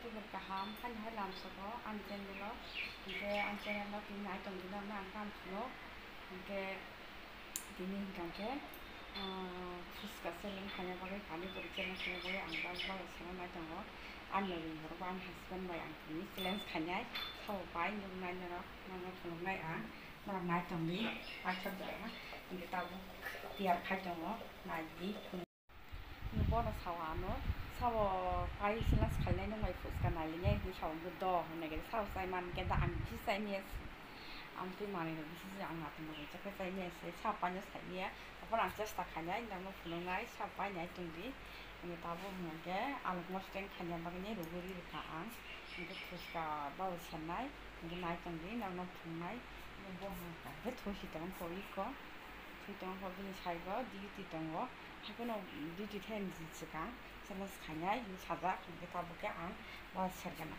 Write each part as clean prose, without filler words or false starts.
tubuh kaham kan halam sobo an channel ke an channel tin nai tong dina na kam phlo ke dini hingke fuska selling khanya bagai pani puri channel khanya bagai ang ba sana nai tongo an lo ring ro an husband bai ang ni challenge khanya khau bai nung nai na na phlo nai a na nai tong ni a chap da ke ta bu tiar khai tongo nai di nubo na sawano sawo pai silas khalnai nang mai fuska nai le ngai ni saw bu do ne ke saw sai man ke da ang chi sai ni ang ti mani no bisi ang na tung ko chakka sai ni se sa pa nya sai ni apor ang chesta khanya nang no phulungai sa pa nyai tung di ni ta bu ng ke alok mo steng khanya ba ni ru ri ka ang ni fuska ba sanai ni nai tung di nang no phungai ni bo ha ka he thosi tong ko i ko thui tong ko bi sai go di ti tong go ha ko no di ti ten ji chi ka sa nas khanya ni sa da ni ta bu ke ang ba ser ga na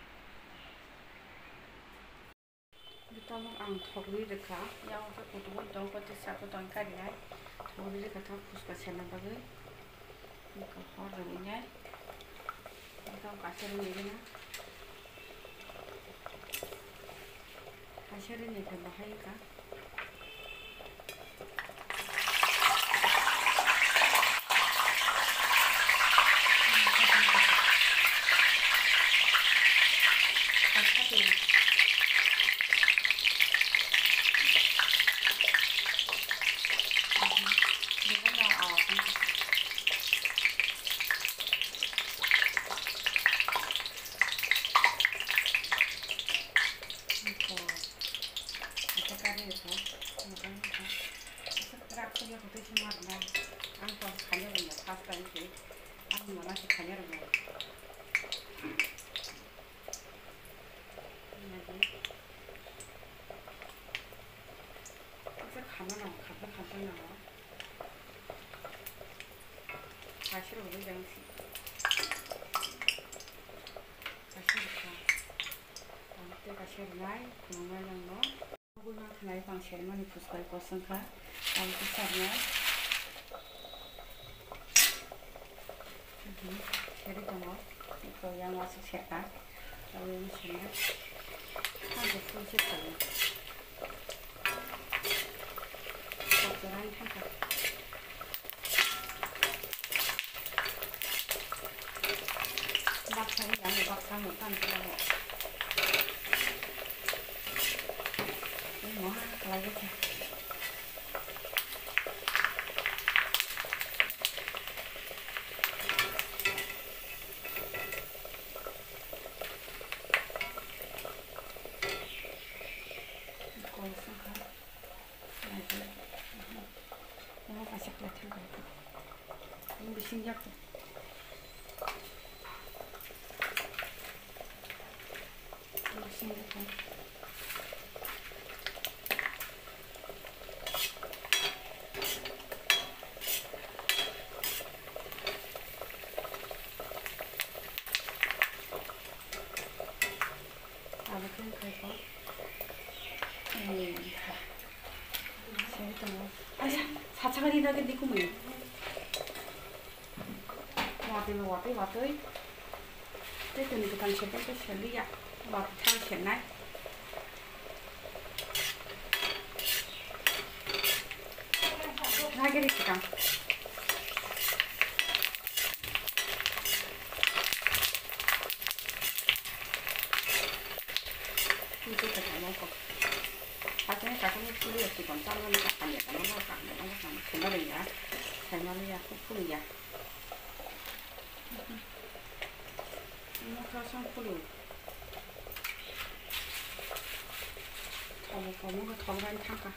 Bitama ang thogri rekha yang sa kutu dong ko te sa ko dong ka ri ai thogri rekha ta fuska sena bagai ni ka hor ri nai bitama ka ser ni na ka ser ni ka bahai ka 다시로 우리 장식 다시부터 아무때 다시로 나이 구멍을 넣어 구멍을 나이 방식을 많이 부수할 것은가 아무때 살이야 재를 넣어 이거 양화수 색깔 여기 있으면 한개 푼씩 걸려 적절한 한가 막상 양이 막상 못한 거라고 뭐 하나 라이게 이거 다시 같은 거 이거 신기하다 아무튼 그래서 재밌다 뭐 아자 4차가 이다게 니고 뭐 와들 때문에 그 당시에 또 셀리야 와 참 셀나 나게리 시간 이제 다 먹고 나중에 가슴이 풀리었지 건 자르니까 아니야 넘어가 그날이야 잘말이야 코풀이야 이모가 손풀이 더 먹어 더 많이 타가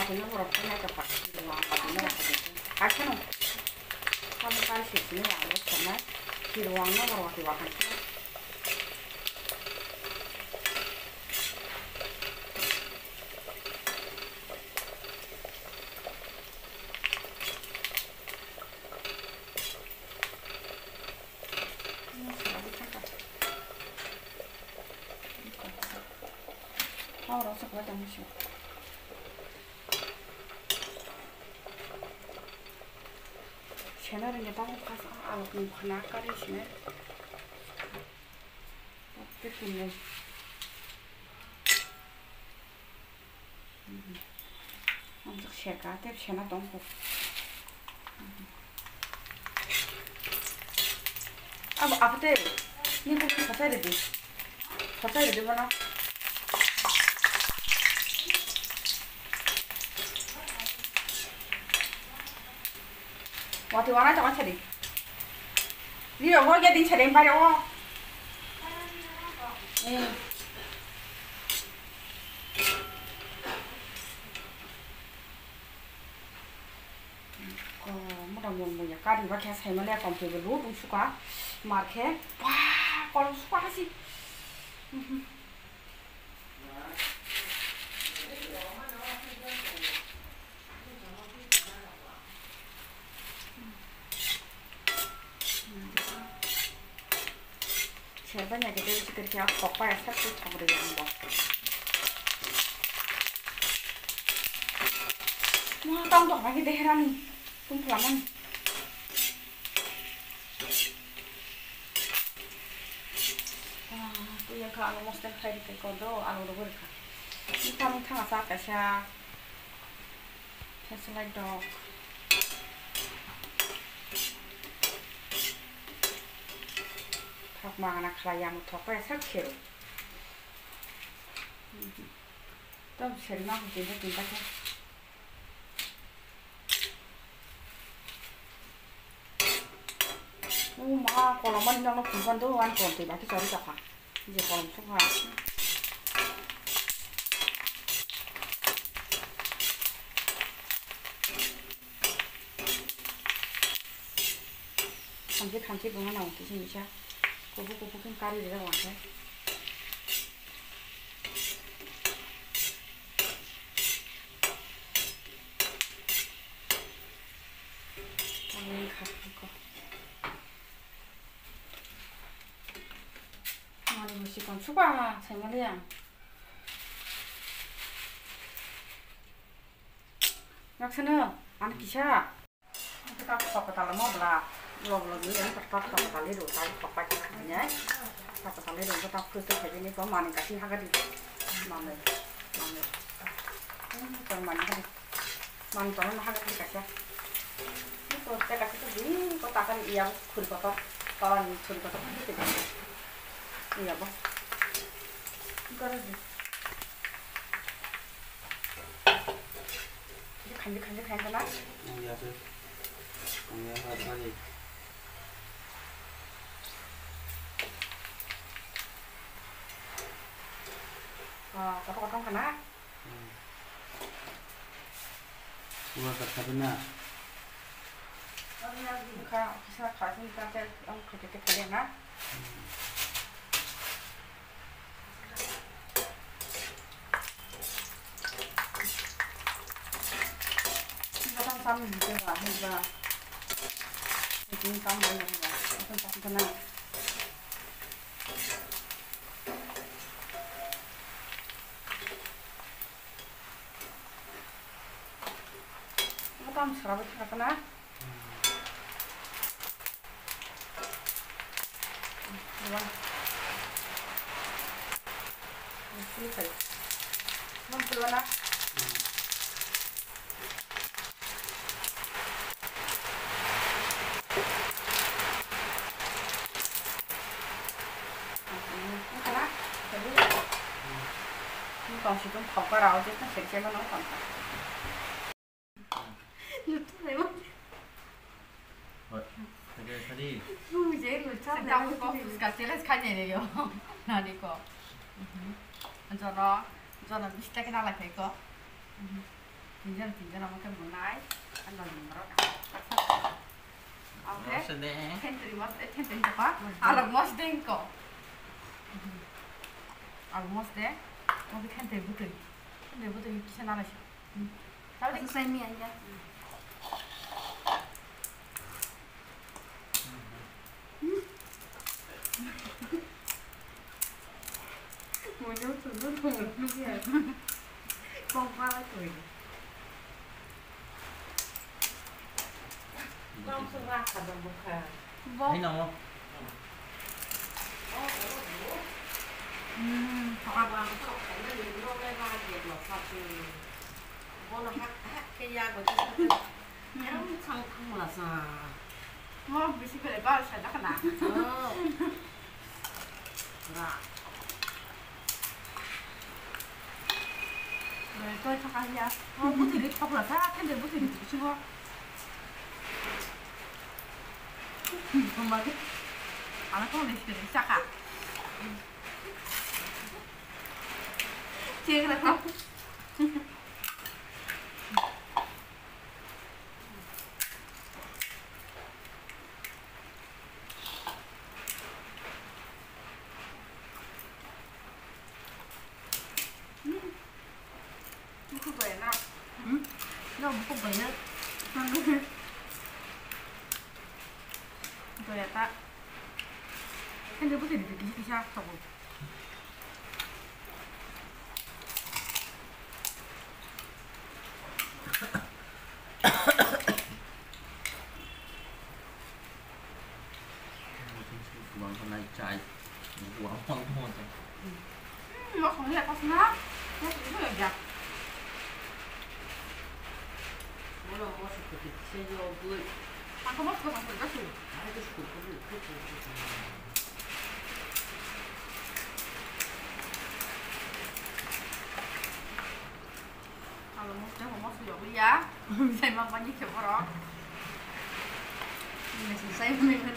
그냥 뭐라 그냥 저 밖으로 와 가지고 나가지고 아처럼 한번 갈 수 있으면 안 정말 뒤로 왕나무로 가지고 와 가지고 알아서 그래 당신. 채널은 이제 따로 가서 알고 하나 까리시네. 어떻게 엄청 새가 대 채나 동고. 아버데 이거 가사야 돼. 가사야 돼 봐라. 어디 와나 저거 차리. 니가 뭐게 된 차림 바려. 응. 뭐라 뭐야 까리 이렇게 살면 내가 검토해 로동 수가 마케 와 걸음 수가 하지. 제발 얘기 들으시 그렇게 겉바에 살짝 쳐버리는 거. 와 땅도 안 하게 돼 해라니 좀 불안한. 또 얘가 안 오면 스텝 타이리 될 거도 안 오르고 이렇게. 이 땀이 타서 아까샤 패슬라이더. 막마나 클라이아무 턱에 살키로. 또 셀나 후진데 진짜. 막 걸어만 넣는 공간도 안 좋은데 맞지 저리 잡아. 이제 걸음 수가. 간지 뭐 하나 어떻게 심이셔? 고부고부 까리를 왔네. 아니 뭐 시간 추가 생활이야. 약수는 안 기샤. kita pakai tali mau belah, belum lagi yang kertas pakai tali dulu, tali pakai caranya, pakai tali dulu kita proses kayak ini kok mana kasih harga di mana, kalau mana harga, mana kalau harga di kasih, ini kalau kita kasih tuh di kotakan yang kuri kotak, kalau kuri kotak itu iya boh, enggak ada. 간직간직 괜찮아? 응, 야들. 아니. Có khả năng. Cuma karena. Bisa kasih kita yang kerja kalian na. Sama juga lah, juga. Ini kamu banyak ya, itu tenang. Kamu serabut kena? Buang. Ini kali. Mau keluar nak? còn chỉ cũng học qua rồi chứ nó sẽ xem nó còn YouTube này không? 되게 살이 dễ rồi chắc là có cả sẽ là khai này đấy là đi có cho nó biết cái nào là phải có thì dân nó cái món này ăn là mình nó ok 텐트리 맛 텐트리 봐 알아서 된 거. 알아서 돼. 어디 텐트부터 이렇게 나가셔. Tao say miệng nha. Mà nhớ từ nó thường là lúc này con qua lại cười Không xung ra cả đồng một khả. vô thấy ngon không? hoặc là Không phải là những nông lên ra việc mà phạt thì vô là hát cái da của chúng ta em sang thăng là sao 뭐 미식을 봐 살다가나 là rồi tôi cho ăn nha bút thì đi học là sao thế bút thì đi chưa 엄마 안 할 거면 시키는 시작아 뒤에 그랬어 먹고 보이나? 응? 너 먹고 보이나? 보였다. 핸드부터 이렇게 시작하고. Vâng, hôm nay chạy quá hoang hoang rồi. 이거 정리할 거 쓰나? 이거 여기야. 뭐라 먹었을 때 제적을 아까 먹었어, 이거 줘. 알고 싶고 그걸 그렇게 아, 너무 먹었어, 여기야. 이제만 많이 켜보라. 이게 진짜 이거는.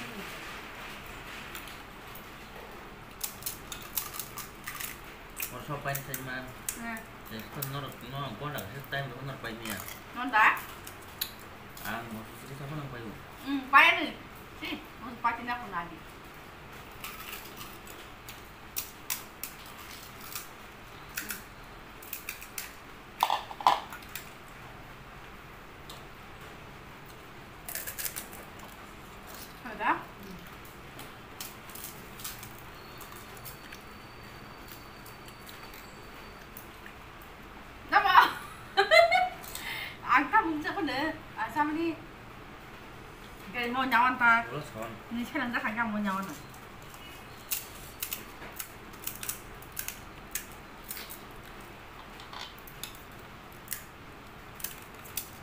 Có so bánh xanh mà. 네. Để con nó có là hết tay mà nó bay nè. 뭔다? À, một số sao nó bay. 응, 빠야는. 씨, 무슨 빠지냐고 나지. 그러다? 나봐. 아까 문제거든. 아, 사모님. cái mua nhau anh ta Ủa sao? như thế là rất thành công mua nhau này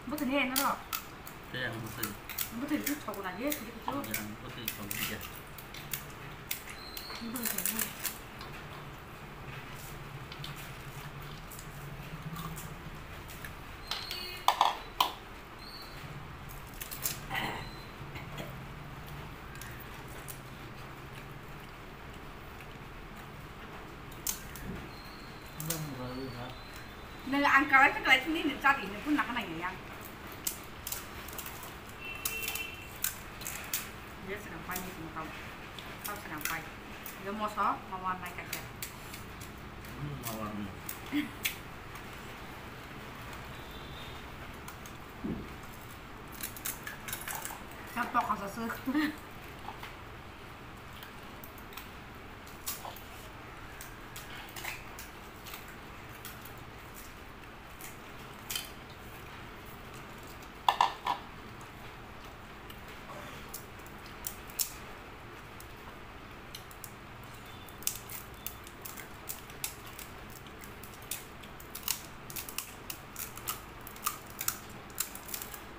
bữa thì nghe nó rồi Thế ăn một tí. bữa thì chút chậu này hết thì cái Không chút ăn một tí còn gì vậy? bữa thì nghe Vâng rồi hả? nên là ăn cái chắc là không đến ra thì nó cũng nặng cái này để ăn giờ sẽ làm quay như thế nào sau sẽ làm quay giờ mua xó mà ăn này cả cả Màu ăn. chắc bọc vào sữa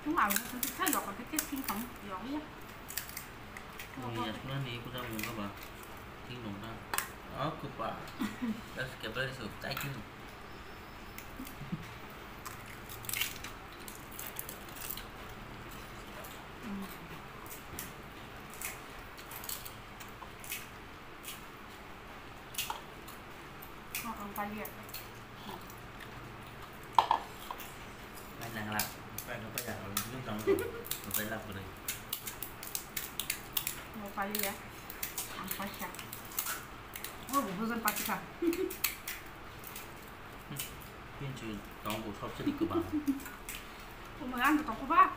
chúng bảo chúng ta giọt vào cái sinh phẩm giọt nhé Ui, ya sudah nih, aku udah mau apa? Tinggal dah. Aku pak. Terus kayak boleh sup, cai kin. họ còn phải liệt Cái này là cái nó phải là nước trong rồi, nó phải lọc rồi đây. một phải liệt ăn phải chặt ôi bố dân phải chặt Phiên trừ đóng bộ shop sẽ đi cửa bảo. ôi mà ăn được có ba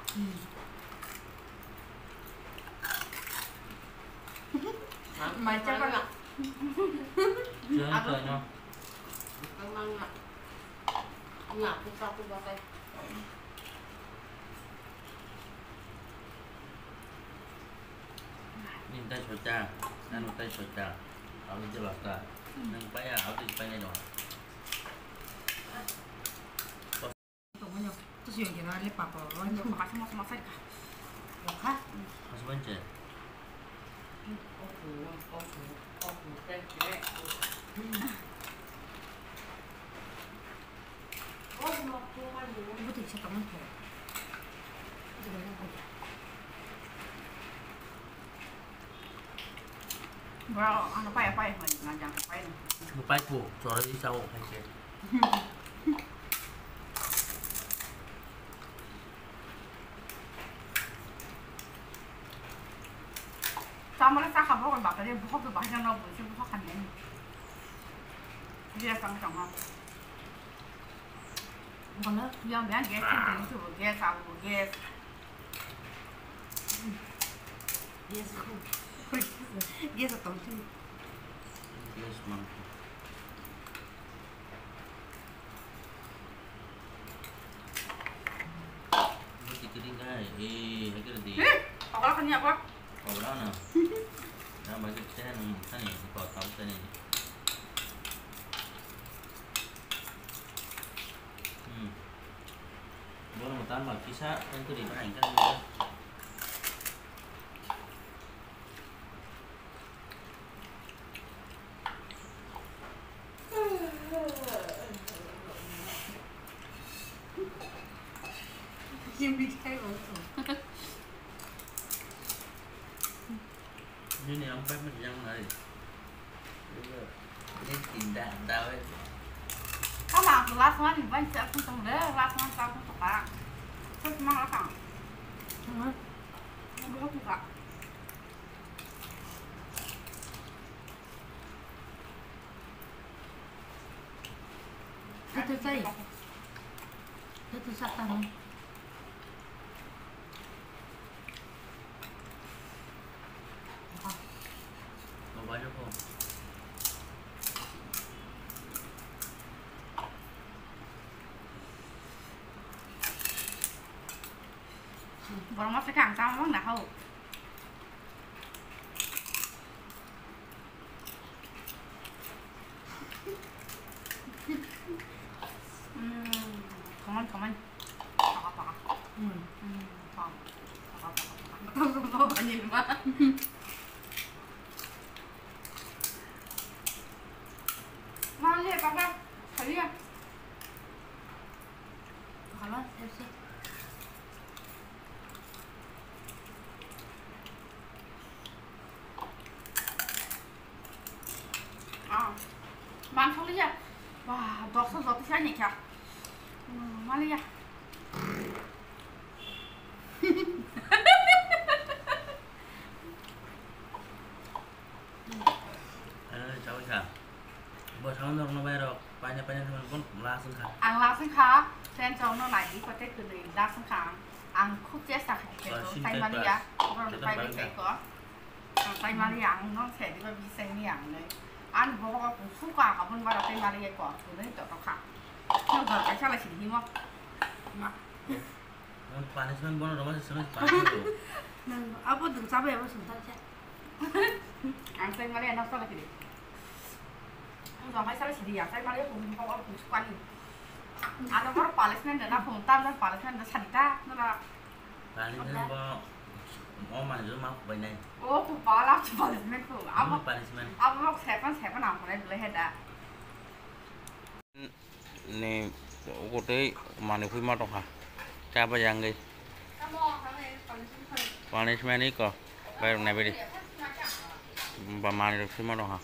mày chắc là Chưa hết rồi nhau. nhà cũng sao cũng bao đâyนี่ได้ชดจ้านั่นได้ชดจ้าเอาไปจะหลับตานั่งไปเอาติดไปในหน่อย 잠깐만요. 뜻이 여기 나를 봐봐. 완전 마스마스 마사리카. 뭐가? 다섯 번째 어구 땡큐 막 좋아하니 이것도 잠깐만 더. 이거 내가 보자. 뭐야? 아, 빨리 나 장. 빨리. มึงไปกูจอดที่เสาให้เสร็จ 잠을 싹 한번 먹을 막 그래 먹고 마셔 놓고 지금 확 한네. 이제 상상하. 뭐는 그냥 그냥 게 좀 게 사고 게. 예스 게서 또 좀. Yes, man. Ini dikirim kan? Akhirnya di. Apa kan ya, Pak? Oh, berapa? Nah, bagi saya nih, kalau tahu saya nih. Boleh mau tambah kisah, kan itu di mana kan? Şimdi şey olsun. Ini nih sampai menjang hari. Ini tidak tahu. Các bạn từ last one thì vẫn sẽ không trồng đấy, last one sao không trồng bạn. Tôi chỉ mang lá cẳng. Không có gì cả. Tôi xây. Tôi sắp tao không. Mau banyak kok. Bọn nó sẽ càng sao mắc nào. Come on. Không nhìn mà. Ngon đi, bác ơi. Thấy đi. Khó xem. Mang không đi à? Wow, bọc sao giọt cái nhỉ kìa. Mang đi à? Cháu cả. Bữa sáng nó bay rồi, banyak teman-teman langsung kan. Ang langsung ka, sen trong nó lại đi qua tết từ đây langsung ka. Ang khúc chết sạc cái đó, tay Maria, còn tay bị cái có. Tay Maria nó sẽ đi qua bị say miệng này. Anh bố có cũng suốt cả họ vẫn vào tay Maria quả, từ đấy cho nó khả. Nhưng mà cái sao lại chỉ hiếm không? Punishment bono rumah sesuatu punishment. Apa đừng sao về với chúng ta chứ? Ang tay Maria nó sao lại cái đấy? Rồi hay sao lại chỉ đi à? Tay Maria cũng không có cũng quan gì. Ano baru punishment dan aku untam dan punishment dan sanita, nana. Punishment bono mau maju mauไปไหน Oh, aku pala punishment tu. Apa? punishment Apa mau sepan apa ni boleh ada. này của tới mà nếu phim đâu hả cha bây giờ đi punishment này có bây giờ này bây đi và mà nếu phim đâu hả